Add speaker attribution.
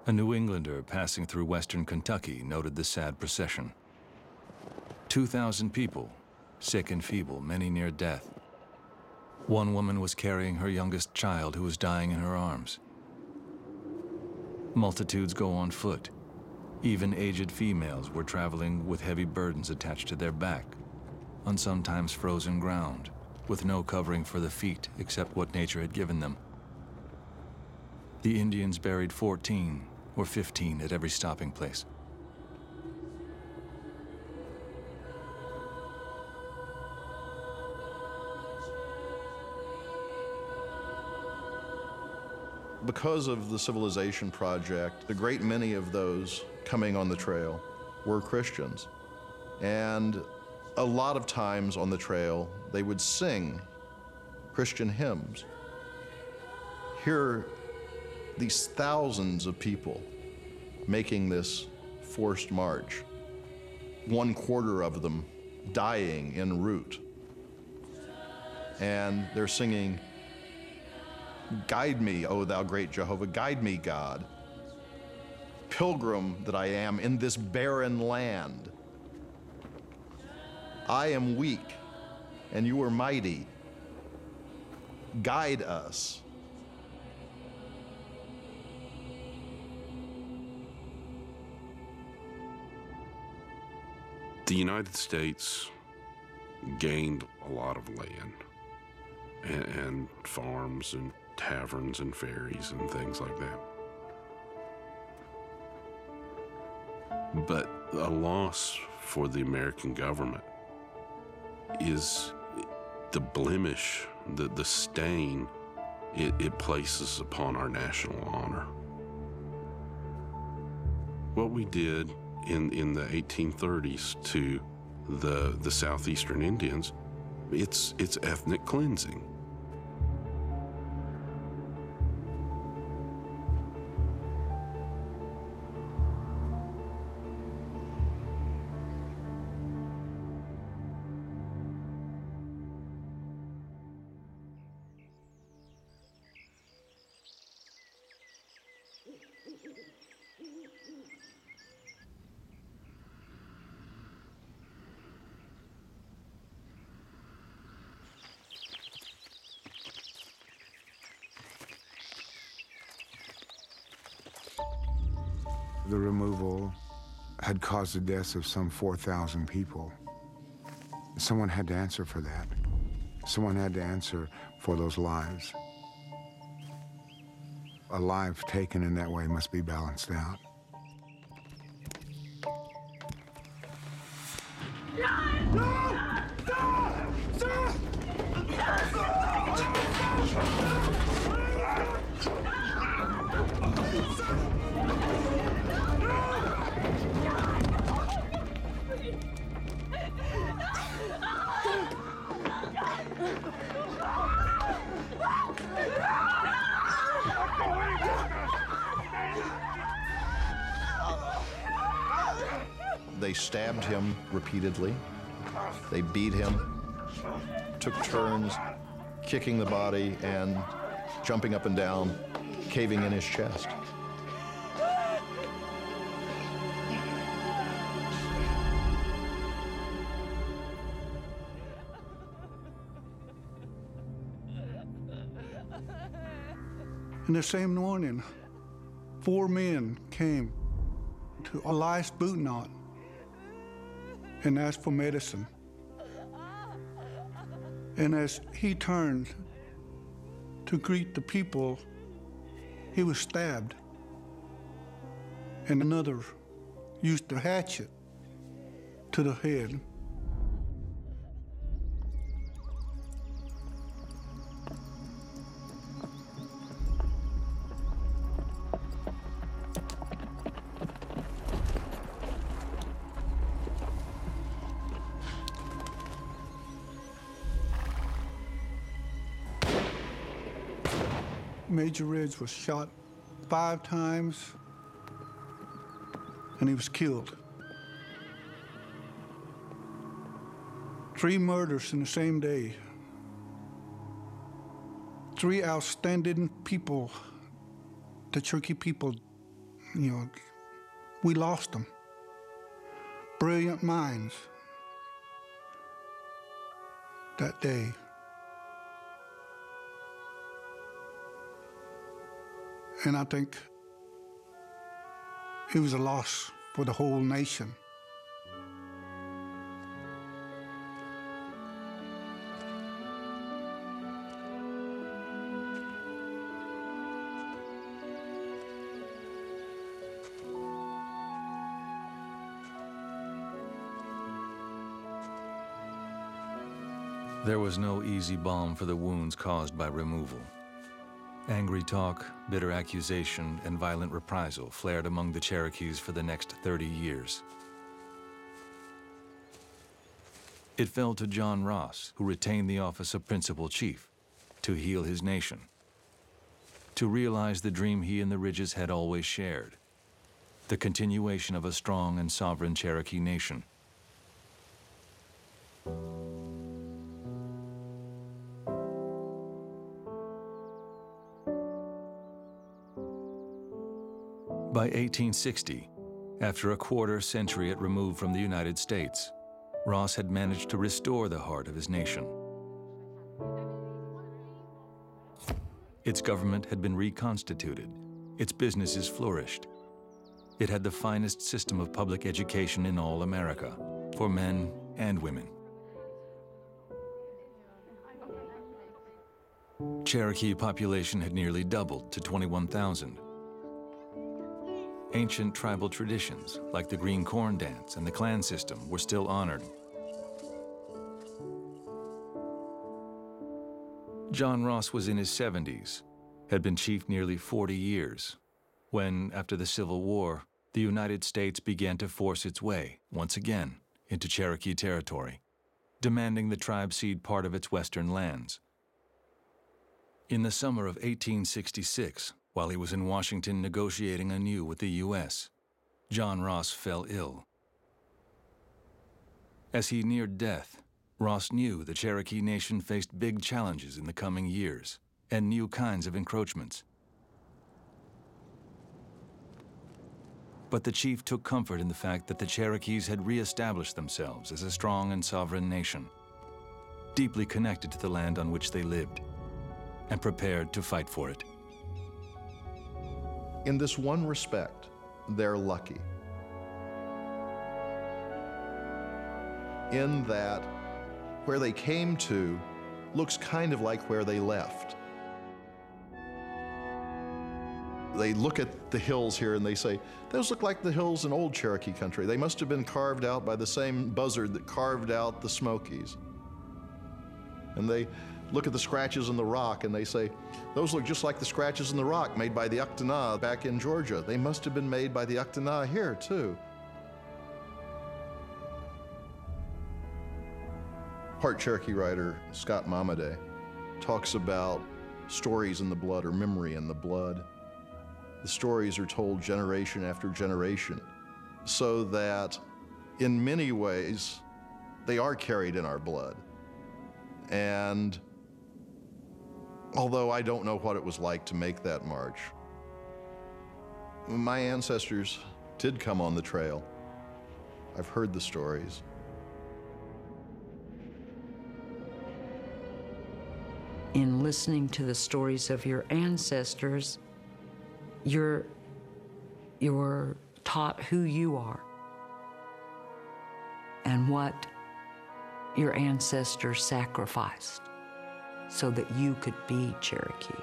Speaker 1: A New Englander passing through western Kentucky noted the sad procession. 2,000 people, sick and feeble, many near death. One woman was carrying her youngest child who was dying in her arms. Multitudes go on foot. Even aged females were traveling with heavy burdens attached to their back, on sometimes frozen ground, with no covering for the feet except what nature had given them. The Indians buried 14 or 15 at every stopping place.
Speaker 2: Because of the Civilization Project, a great many of those coming on the trail were Christians. And a lot of times on the trail, they would sing Christian hymns. Here, these thousands of people making this forced march, 1/4 of them dying en route. And they're singing, "Guide me, O thou great Jehovah, guide me, God. Pilgrim that I am in this barren land. I am weak, and you are mighty. Guide us."
Speaker 3: The United States gained a lot of land and farms and taverns and ferries and things like that. But a loss for the American government is the blemish, the stain it places upon our national honor. What we did in the 1830s to the southeastern Indians, it's ethnic cleansing.
Speaker 4: The removal had caused the deaths of some 4,000 people. Someone had to answer for that. Someone had to answer for those lives. A life taken in that way must be balanced out.
Speaker 2: They stabbed him repeatedly. They beat him, took turns kicking the body and jumping up and down, caving in his chest.
Speaker 5: And the same morning, 4 men came to Elias Bootnott and asked for medicine. And as he turned to greet the people, he was stabbed. And another used the hatchet to the head. Major Ridge was shot 5 times, and he was killed. 3 murders in the same day. 3 outstanding people the Cherokee people we lost them. Brilliant minds that day. And I think it was a loss for the whole nation.
Speaker 1: There was no easy balm for the wounds caused by removal. Angry talk, bitter accusation, and violent reprisal flared among the Cherokees for the next 30 years. It fell to John Ross, who retained the office of Principal Chief, to heal his nation, to realize the dream he and the Ridges had always shared, the continuation of a strong and sovereign Cherokee nation. By 1860, after a quarter century it removed from the United States, Ross had managed to restore the heart of his nation. Its government had been reconstituted. Its businesses flourished. It had the finest system of public education in all America, for men and women. Cherokee population had nearly doubled to 21,000. Ancient tribal traditions, like the Green Corn Dance and the clan system, were still honored. John Ross was in his 70s, had been chief nearly 40 years, when, after the Civil War, the United States began to force its way, once again, into Cherokee territory, demanding the tribe cede part of its western lands. In the summer of 1866, while he was in Washington negotiating anew with the U.S., John Ross fell ill. As he neared death, Ross knew the Cherokee Nation faced big challenges in the coming years and new kinds of encroachments. But the chief took comfort in the fact that the Cherokees had reestablished themselves as a strong and sovereign nation, deeply connected to the land on which they lived, and prepared to fight for it.
Speaker 2: In this one respect, they're lucky. In that, where they came to looks kind of like where they left. They look at the hills here and they say, those look like the hills in old Cherokee country. They must have been carved out by the same buzzard that carved out the Smokies. And they look at the scratches in the rock and they say, those look just like the scratches in the rock made by the Uktana back in Georgia. They must have been made by the Uktana here too. Part Cherokee writer Scott Momaday talks about stories in the blood or memory in the blood. The stories are told generation after generation, so that in many ways they are carried in our blood. And although I don't know what it was like to make that march, my ancestors did come on the trail. I've heard the stories.
Speaker 6: In listening to the stories of your ancestors, you're taught who you are and what your ancestors sacrificed so that you could be Cherokee.